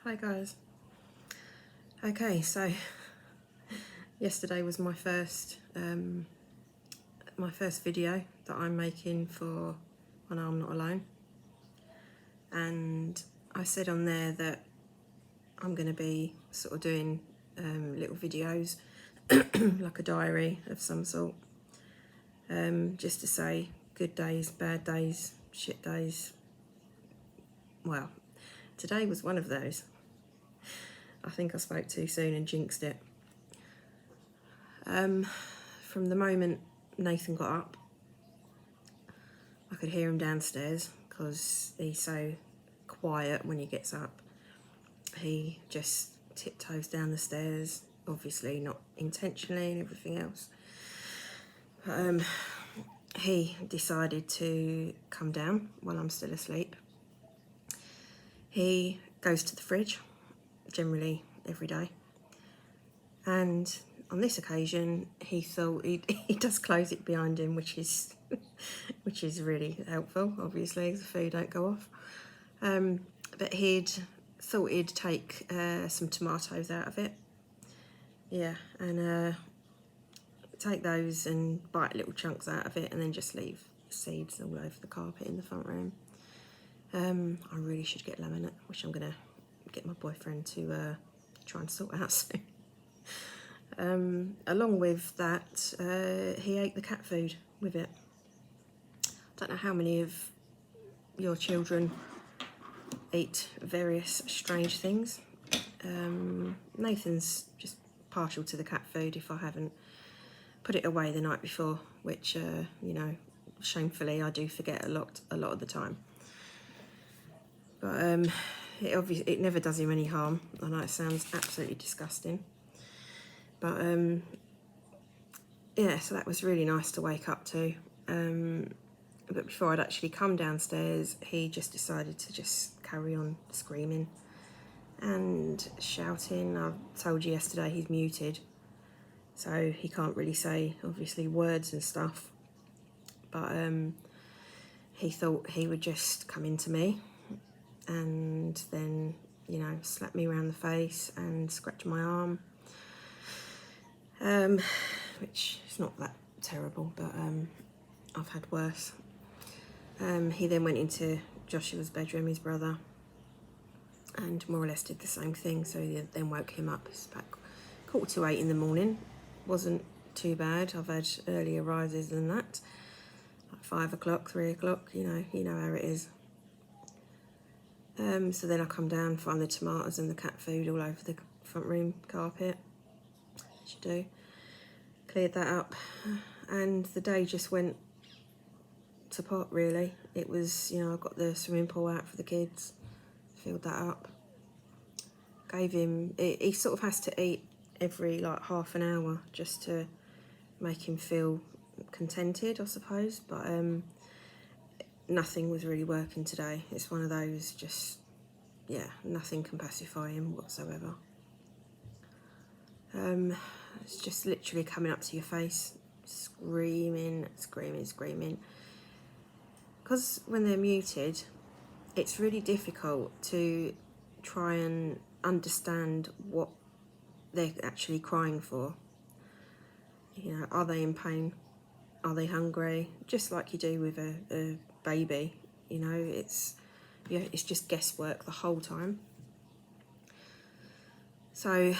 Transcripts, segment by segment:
Hi guys. Okay, so yesterday was my first video that I'm making for When I'm Not Alone, and I said on there that I'm going to be sort of doing little videos like a diary of some sort, just to say good days, bad days, shit days. Well, today was one of those. I think I spoke too soon and jinxed it. From the moment Nathan got up, I could hear him downstairs because he's so quiet when he gets up. He just tiptoes down the stairs, obviously not intentionally and everything else. But he decided to come down while I'm still asleep. He goes to the fridge, generally every day. And on this occasion, he thought he does close it behind him, which is which is really helpful, obviously, the food don't go off. But he'd thought he'd take some tomatoes out of it. Yeah, and take those and bite little chunks out of it and then just leave seeds all over the carpet in the front room. I really should get laminate, which I'm going to get my boyfriend to try and sort out soon. Along with that, he ate the cat food with it. I don't know how many of your children eat various strange things. Nathan's just partial to the cat food if I haven't put it away the night before, which, you know, shamefully I do forget a lot of the time. But it never does him any harm. I know it sounds absolutely disgusting. But yeah, so that was really nice to wake up to. But before I'd actually come downstairs, he just decided to just carry on screaming and shouting. I told you yesterday he's muted, so he can't really say, obviously, words and stuff. But he thought he would just come into me and then, you know, slap me around the face and scratch my arm. Which is not that terrible, but I've had worse. He then went into Joshua's bedroom, his brother, and more or less did the same thing. So he then woke him up. It's about 7:45 in the morning. Wasn't too bad. I've had earlier rises than that, like 5 o'clock, 3 o'clock. You know how it is. So then I come down, find the tomatoes and the cat food all over the front room carpet. As you do. Cleared that up, and the day just went to pot, really. It was, you know, I got the swimming pool out for the kids, filled that up, gave him, he sort of has to eat every like half an hour just to make him feel contented, I suppose. But nothing was really working today. It's one of those, just, yeah, nothing can pacify him whatsoever. It's just literally coming up to your face, screaming. Because when they're muted, it's really difficult to try and understand what they're actually crying for. You know, are they in pain? Are they hungry? Just like you do with a baby, you know, it's just guesswork the whole time. So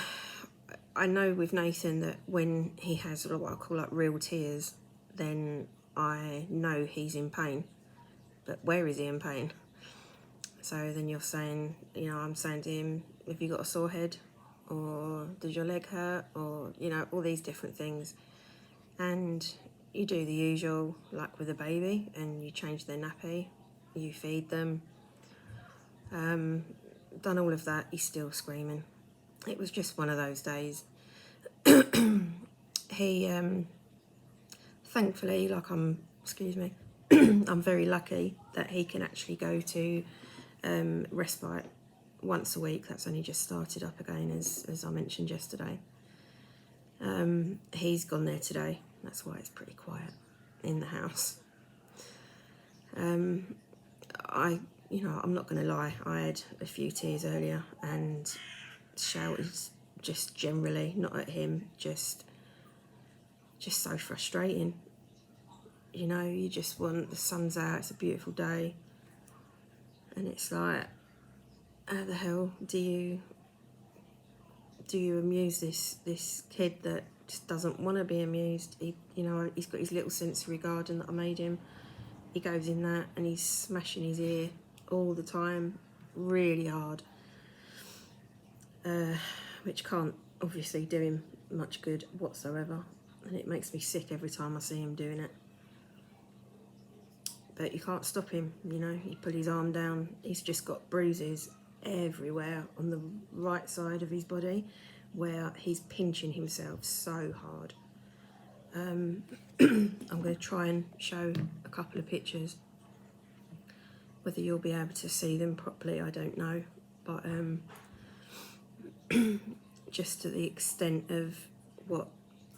I know with Nathan that when he has what I call like real tears, then I know he's in pain. But where is he in pain? So then you're saying, you know, I'm saying to him, have you got a sore head? Or does your leg hurt? Or, you know, all these different things. And you do the usual, like with a baby, and you change their nappy, you feed them. Done all of that, he's still screaming. It was just one of those days. He, thankfully, like I'm very lucky that he can actually go to respite once a week. That's only just started up again, as I mentioned yesterday. He's gone there today. That's why it's pretty quiet in the house. I you know, I'm not going to lie, I had a few tears earlier and shouted just generally, not at him, just so frustrating. You know, you just want, the sun's out, it's a beautiful day, and it's like, how the hell do you amuse this kid that just doesn't want to be amused? He, you know, he's got his little sensory garden that I made him. He goes in that and he's smashing his ear all the time, really hard, which can't obviously do him much good whatsoever, and it makes me sick every time I see him doing it. But you can't stop him, you know. You put his arm down, he's just got bruises everywhere on the right side of his body where he's pinching himself so hard. I'm going to try and show a couple of pictures. Whether you'll be able to see them properly, I don't know, but just to the extent of what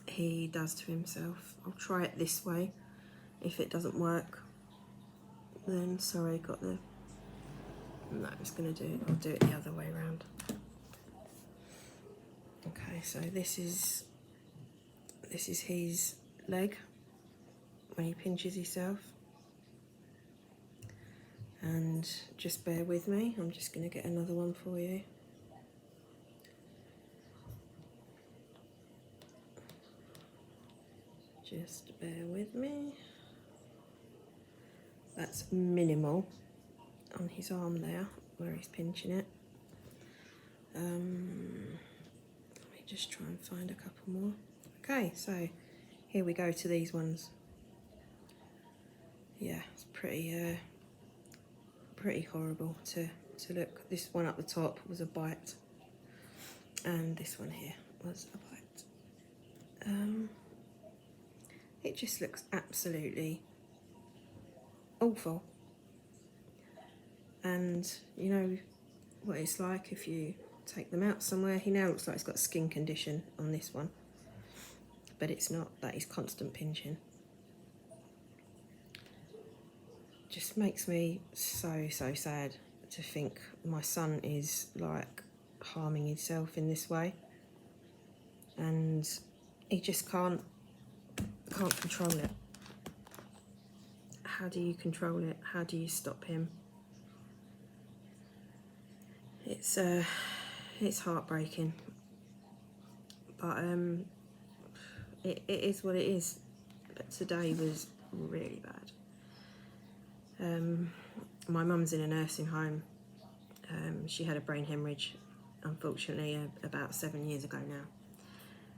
he does to himself. I'll try it this way. If it doesn't work, then sorry, got the... No, I'll do it the other way around. Okay, so this is his leg when he pinches himself. And just bear with me, I'm just going to get another one for you. Just bear with me. That's minimal on his arm there, where he's pinching it. Let me just try and find a couple more. Okay, so here we go to these ones. Yeah, it's pretty horrible to look. This one up the top was a bite, and this one here was a bite. It just looks absolutely awful. And you know what it's like if you take them out somewhere. He now looks like he's got a skin condition on this one, but it's not. That is constant pinching. Just makes me so sad to think my son is like harming himself in this way, and he just can't control it. How do you control it? How do you stop him? It's heartbreaking, but it is what it is. But today was really bad. My mum's in a nursing home. She had a brain hemorrhage, unfortunately, about 7 years ago now.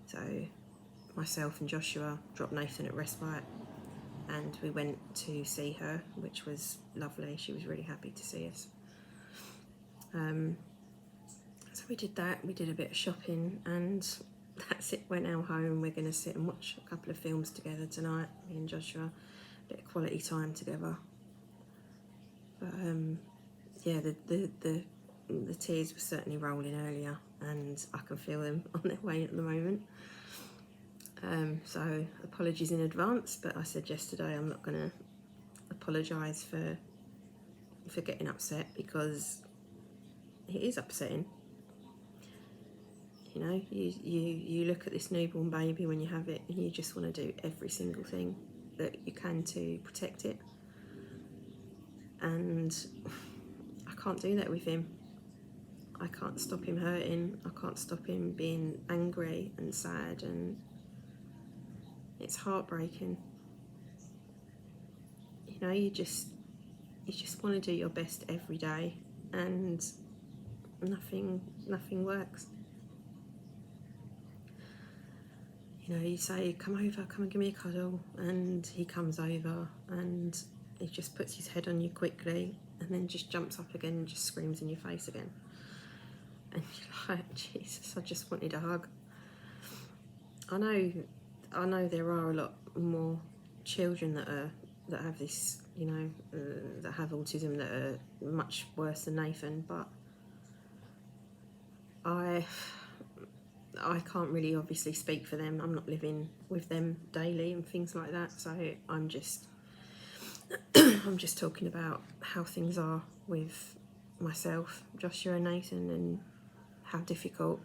So myself and Joshua dropped Nathan at respite, and we went to see her, which was lovely. She was really happy to see us. So we did that. We did a bit of shopping, and that's it. We're now home. We're going to sit and watch a couple of films together tonight, me and Joshua. A bit of quality time together. But yeah, the tears were certainly rolling earlier, and I can feel them on their way at the moment. So apologies in advance, but I said yesterday I'm not going to apologise for getting upset, because it is upsetting. You know, you look at this newborn baby when you have it, and you just want to do every single thing that you can to protect it. And I can't do that with him. I can't stop him hurting. I can't stop him being angry and sad, and it's heartbreaking. You know, you just want to do your best every day, and nothing works. You know, you say, come over, come and give me a cuddle, and he comes over and he just puts his head on you quickly, and then just jumps up again and just screams in your face again. And you're like, Jesus, I just wanted a hug. I know there are a lot more children that have this, you know, that have autism that are much worse than Nathan, but I can't really obviously speak for them. I'm not living with them daily and things like that, so I'm just I'm just talking about how things are with myself, Joshua and Nathan, and how difficult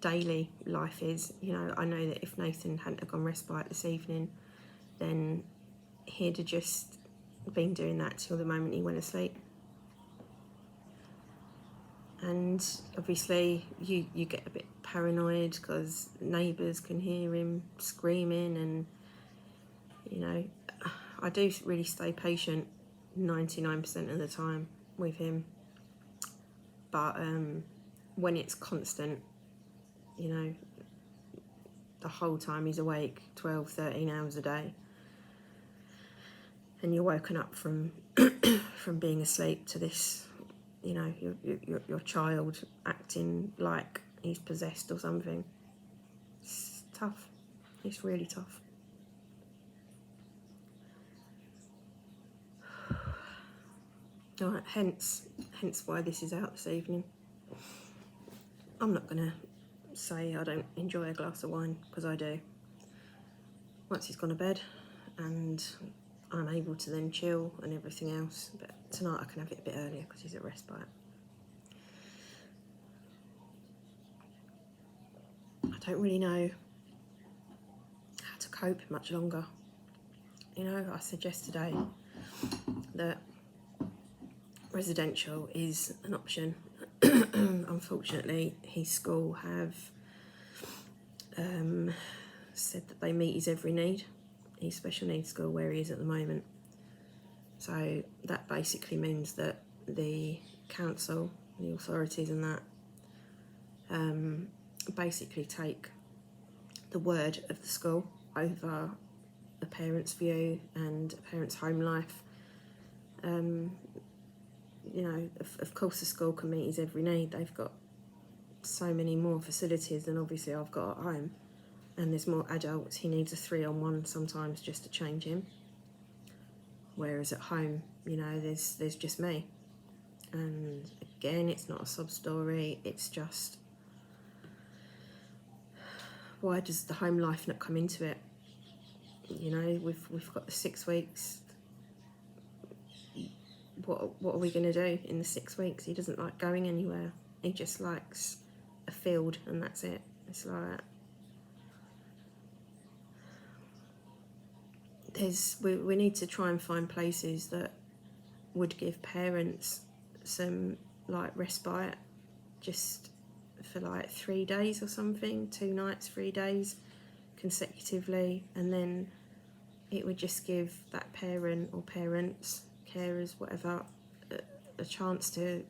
daily life is. You know, I know that if Nathan hadn't have gone respite this evening, then he'd have just been doing that till the moment he went asleep. And obviously you get a bit paranoid because neighbours can hear him screaming, and you know, I do really stay patient 99% of the time with him, but when it's constant, you know, the whole time he's awake 12, 13 hours a day, and you're woken up from from being asleep to this, you know, your child acting like he's possessed or something. It's tough. It's really tough. All right, hence why this is out this evening. I'm not gonna say I don't enjoy a glass of wine, because I do. Once he's gone to bed and I'm able to then chill and everything else, but tonight I can have it a bit earlier because he's at respite. I don't really know how to cope much longer. You know, I said yesterday that residential is an option. Unfortunately, his school have said that they meet his every need, his special needs school where he is at the moment. So that basically means that the council, the authorities and that, basically take the word of the school over a parent's view and a parent's home life. You know, of course the school can meet his every need. They've got so many more facilities than obviously I've got at home, and there's more adults. He needs a 3-on-1 sometimes just to change him, whereas at home, you know, there's just me. And again, it's not a sob story, it's just, why does the home life not come into it? You know, we've got the 6 weeks. What are we going to do in the 6 weeks? He doesn't like going anywhere. He just likes a field, and that's it. It's like we need to try and find places that would give parents some like respite, just for like 3 days or something, 2 nights, 3 days consecutively, and then it would just give that parent or parents, carers, whatever, a chance to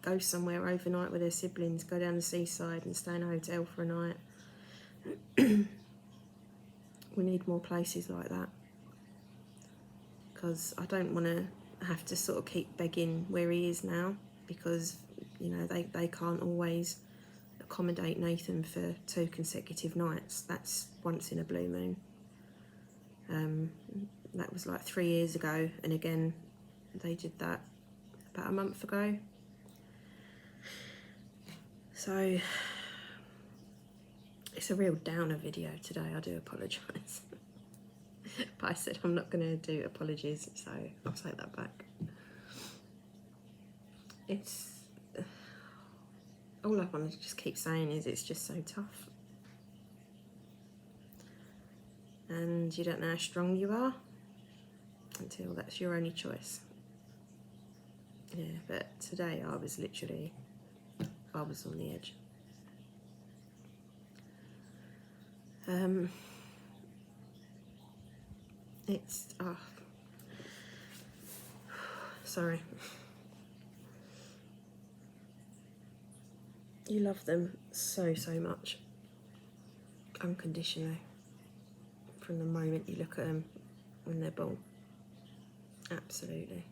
go somewhere overnight with their siblings, go down the seaside and stay in a hotel for a night. We need more places like that, because I don't want to have to sort of keep begging where he is now, because, you know, they can't always accommodate Nathan for 2 consecutive nights. That's once in a blue moon. That was like 3 years ago, and again they did that about a month ago. So it's a real downer video today, I do apologise. But I said I'm not going to do apologies, so I'll take that back. It's all I want to just keep saying is it's just so tough, and you don't know how strong you are until that's your only choice. Yeah, but today I was on the edge. It's sorry. You love them so much, unconditionally, from the moment you look at them when they're born. Absolutely.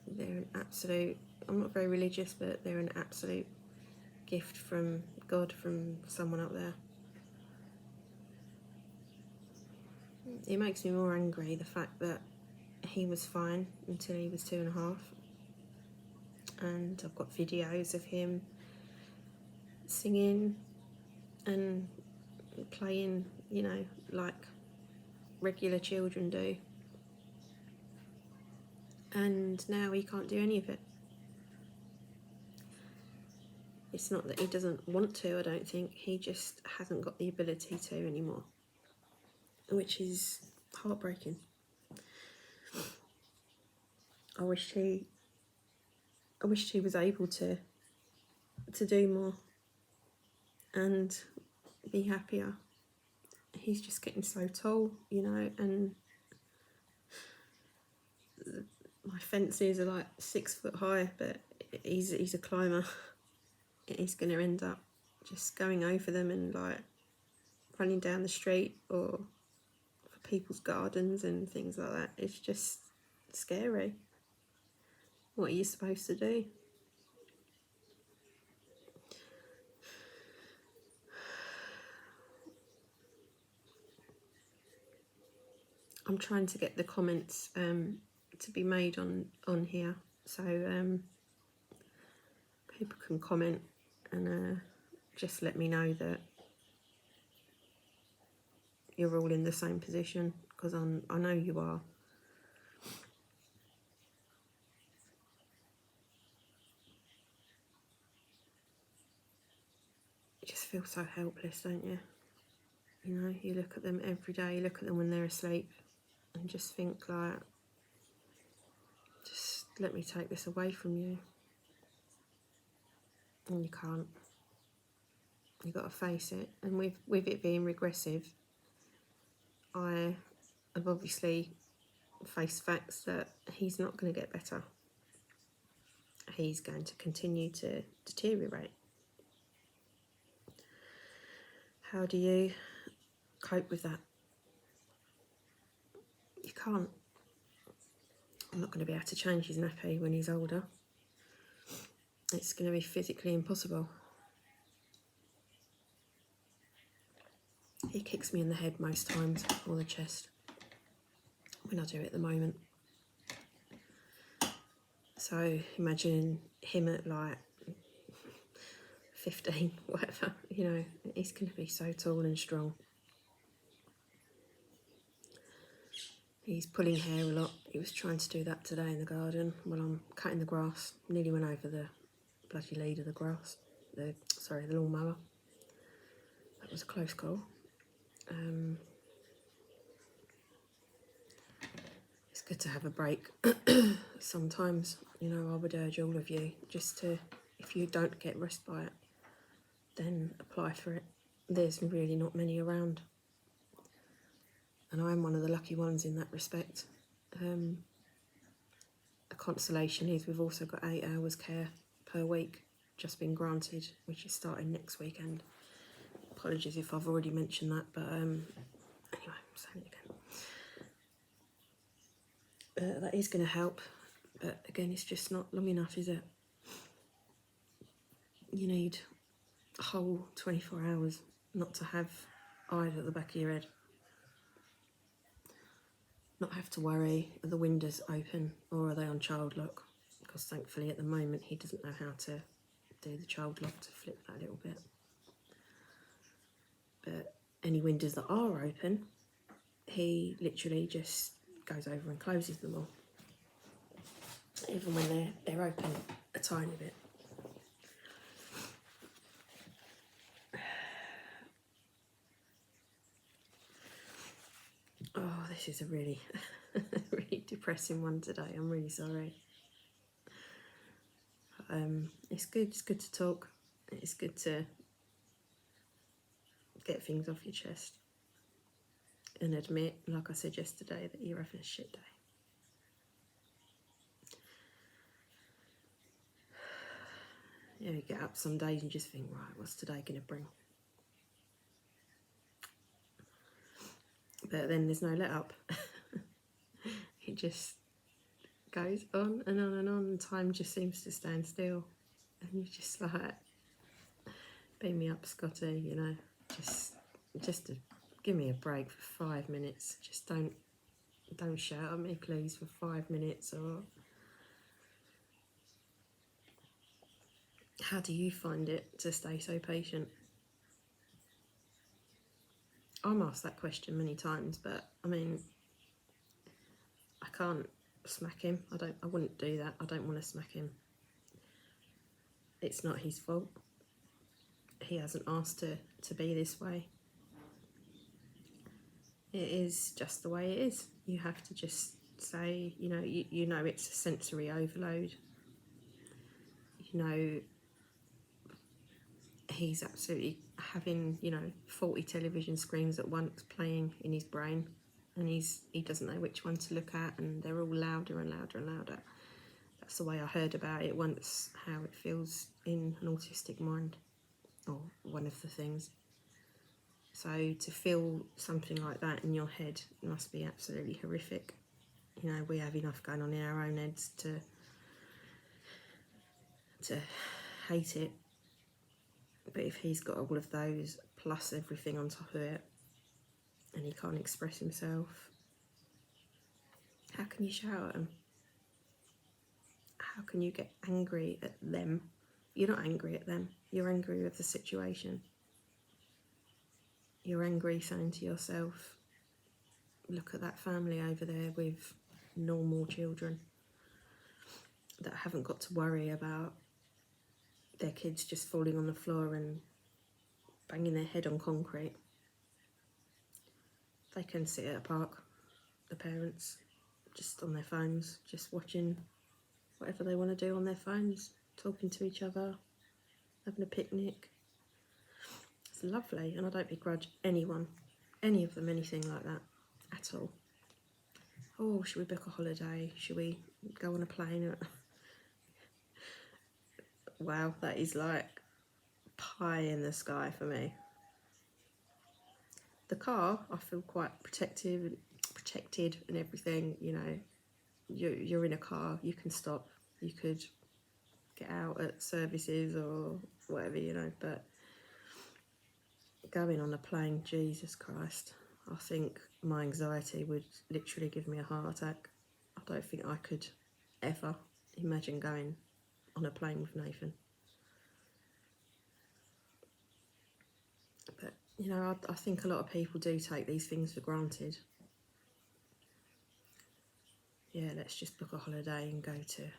They're an absolute, I'm not very religious, but they're an absolute gift from God, from someone up there. It makes me more angry, the fact that he was fine until he was 2.5, and I've got videos of him singing and playing, you know, like regular children do. and now he can't do any of it. It's not that he doesn't want to, I don't think, he just hasn't got the ability to anymore, which is heartbreaking. I wished he was able to do more and be happier. He's just getting so tall, you know, and my fences are like 6 foot high, but he's a climber. He's going to end up just going over them and like running down the street or for people's gardens and things like that. It's just scary. What are you supposed to do? I'm trying to get the comments to be made on here, so people can comment and just let me know that you're all in the same position, because I know you are. You just feel so helpless, don't you? You know, you look at them every day, you look at them when they're asleep and just think like, just let me take this away from you. And you can't. You've got to face it. And with it being regressive, I have obviously faced facts that he's not going to get better. He's going to continue to deteriorate. How do you cope with that? You can't. I'm not going to be able to change his nappy when he's older. It's going to be physically impossible. He kicks me in the head most times, or the chest, when I do it at the moment. So imagine him at like 15, whatever, you know, he's going to be so tall and strong. He's pulling hair a lot. He was trying to do that today in the garden while I'm cutting the grass. Nearly went over the bloody lead of the grass. The lawnmower. That was a close call. It's good to have a break sometimes. You know, I would urge all of you just to, if you don't get respite, then apply for it. There's really not many around. And I'm one of the lucky ones in that respect. A consolation is we've also got 8 hours care per week just been granted, which is starting next weekend. Apologies if I've already mentioned that, but anyway, I'm saying it again. That is going to help, but again, it's just not long enough, is it? You need a whole 24 hours not to have eyes at the back of your head. Not have to worry, are the windows open or are they on child lock? Because thankfully at the moment he doesn't know how to do the child lock, to flip that a little bit. But any windows that are open, he literally just goes over and closes them all, even when they're open a tiny bit. Oh, this is a really, really depressing one today. I'm really sorry. It's good. It's good to talk. It's good to get things off your chest and admit, like I said yesterday, that you're having a shit day. You know, you get up some days and just think, right, what's today going to bring? But then there's no let up. It just goes on and on and on, and time just seems to stand still. And you're just like, beam me up, Scotty, you know, just to give me a break for 5 minutes. Just don't shout at me, please, for 5 minutes. Or how do you find it to stay so patient? I'm asked that question many times, but I mean, I can't smack him. I wouldn't do that. I don't want to smack him. It's not his fault. He hasn't asked to be this way. It is just the way it is. You have to just say, you know it's a sensory overload. You know he's absolutely having, 40 television screens at once playing in his brain, and he doesn't know which one to look at, and they're all louder and louder and louder. That's the way I heard about it once, how it feels in an autistic mind, or one of the things. So to feel something like that in your head must be absolutely horrific. We have enough going on in our own heads to hate it. But if he's got all of those plus everything on top of it, and he can't express himself, how can you shout at him? How can you get angry at them? You're not angry at them. You're angry with the situation. You're angry saying to yourself, look at that family over there with normal children that haven't got to worry about their kids just falling on the floor and banging their head on concrete. They can sit at a park, the parents, just on their phones, just watching whatever they want to do on their phones, talking to each other, having a picnic. It's lovely, and I don't begrudge anyone, any of them, anything like that at all. Oh, should we book a holiday? Should we go on a plane? Wow, that is like pie in the sky for me. The car, I feel quite protected and everything. You're in a car, you can stop, you could get out at services or whatever, but going on a plane, Jesus Christ, I think my anxiety would literally give me a heart attack. I don't think I could ever imagine going on a plane with Nathan. But I think a lot of people do take these things for granted. Yeah, let's just book a holiday and go to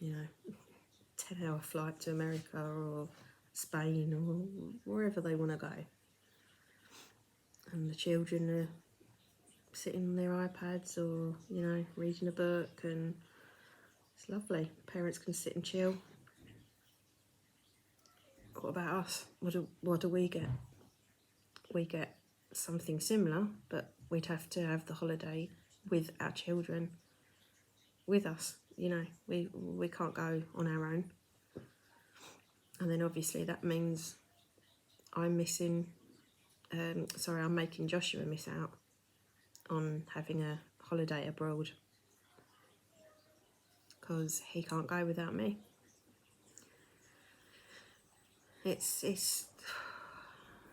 10-hour flight to America or Spain or wherever they want to go. And the children are sitting on their iPads or, reading a book, and it's lovely. Parents can sit and chill. What about us? What do we get? We get something similar, but we'd have to have the holiday with our children with us. We can't go on our own. And then obviously that means I'm making Joshua miss out on having a holiday abroad, because he can't go without me. It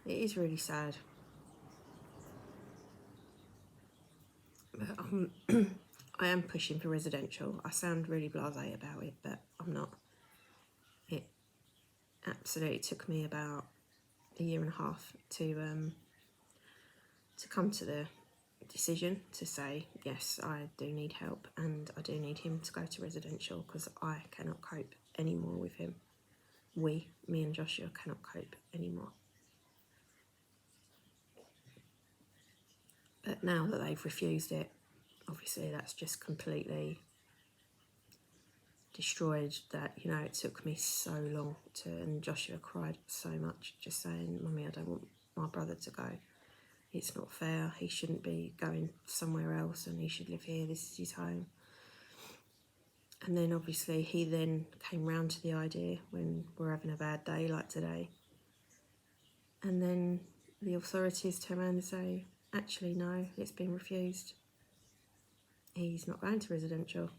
is really sad. But I am pushing for residential. I sound really blasé about it, but I'm not. It absolutely took me about a year and a half to come to the decision to say, yes, I do need help, and I do need him to go to residential, because I cannot cope anymore with him. Me and Joshua cannot cope anymore. But now that they've refused it, obviously that's just completely destroyed that. It took me so long and Joshua cried so much, just saying, Mummy, I don't want my brother to go. It's not fair. He shouldn't be going somewhere else, and he should live here. This is his home. And then obviously he then came round to the idea when we're having a bad day like today. And then the authorities turn around and say, actually, no, it's been refused. He's not going to residential.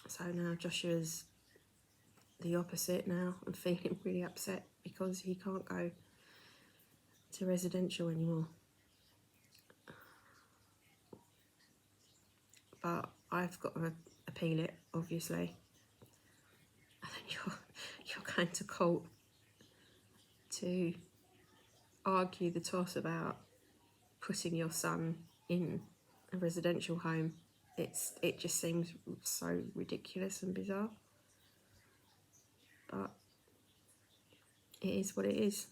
So now Joshua's the opposite now. I'm feeling really upset because he can't go to residential anymore. But I've got to appeal it, obviously. And then you're going to court to argue the toss about putting your son in a residential home. It just seems so ridiculous and bizarre, but it is what it is.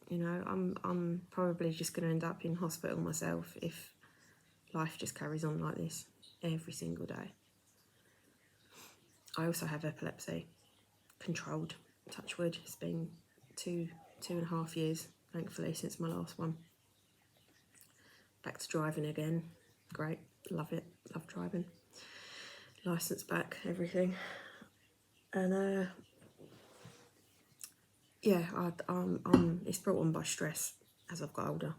You know, I'm probably just going to end up in hospital myself if life just carries on like this every single day. I also have epilepsy, controlled, touch wood. It's been two and a half years, thankfully, since my last one. Back to driving again. Great, love it, love driving. Licence back, everything. And yeah, it's brought on by stress as I've got older.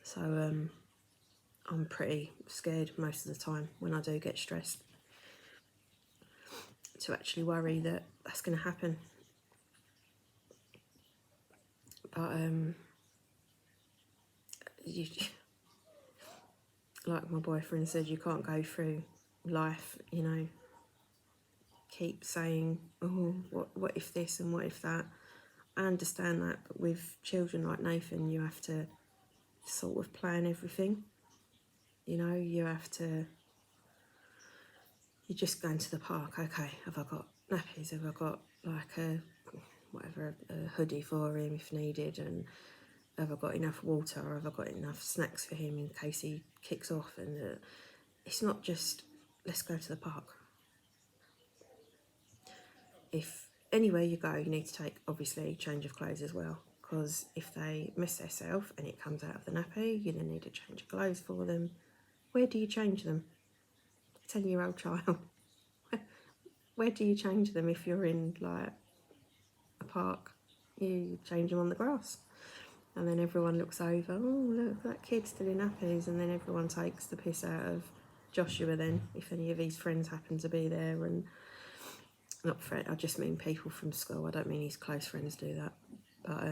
So I'm pretty scared most of the time when I do get stressed, to actually worry that that's going to happen. But you, like my boyfriend said, you can't go through life, you know, keep saying, oh, what if this and what if that. I understand that, but with children like Nathan, you have to sort of plan everything. You know, you just go into the park. Okay, have I got nappies? Have I got like a hoodie for him if needed? And have I got enough water? Or have I got enough snacks for him in case he kicks off? And it's not just let's go to the park. If anywhere you go, you need to take obviously change of clothes as well, because if they miss themselves and it comes out of the nappy, you then need a change of clothes for them. Where do you change them? 10-year-old child. Where do you change them if you're in like a park? You change them on the grass. And then everyone looks over, oh look, that kid's still in nappies, and then everyone takes the piss out of Joshua then, if any of his friends happen to be there. And not friend, I just mean people from school, I don't mean his close friends do that. But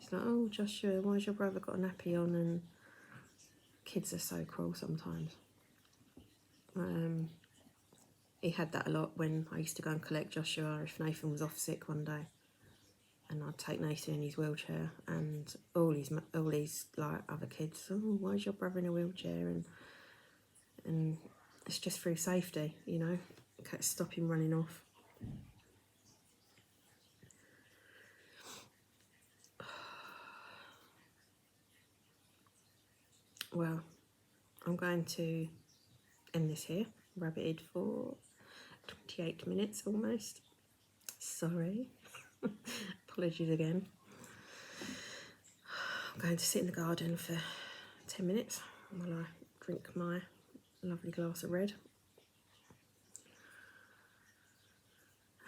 it's like, oh Joshua, why's your brother got a nappy on? And kids are so cruel sometimes. He had that a lot when I used to go and collect Joshua if Nathan was off sick one day, and I'd take Nathan in his wheelchair, and all these like other kids, oh, why is your brother in a wheelchair? And it's just through safety, you know, stop him running off. Well, I'm going to end this here. Rabbited for 28 minutes almost. Sorry. Apologies again. I'm going to sit in the garden for 10 minutes while I drink my lovely glass of red.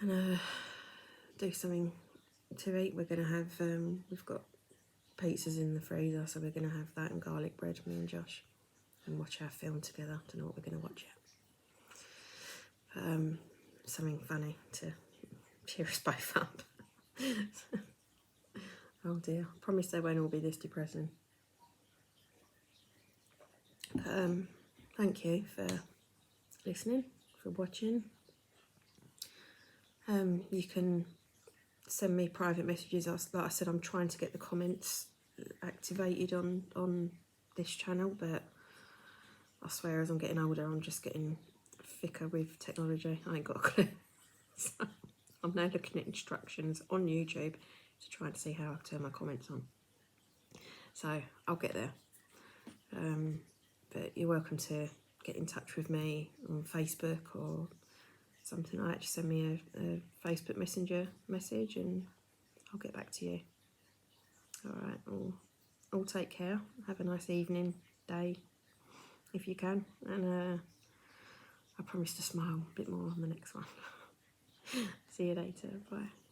And do something to eat. We're going to have, we've got pizzas in the freezer, so we're going to have that and garlic bread, me and Josh, and watch our film together. Don't know what we're going to watch yet. Something funny to cheer us both up. Oh dear, I promise they won't all be this depressing. But thank you for listening, for watching. You can send me private messages. Like I said, I'm trying to get the comments activated on this channel, but I swear as I'm getting older, I'm just getting thicker with technology. I ain't got a clue. So I'm now looking at instructions on YouTube to try and see how I turn my comments on. So I'll get there. But you're welcome to get in touch with me on Facebook or something like that. Just send me a Facebook Messenger message and I'll get back to you. All right, all take care. Have a nice evening, day, if you can. And I promise to smile a bit more on the next one. See you later. Bye.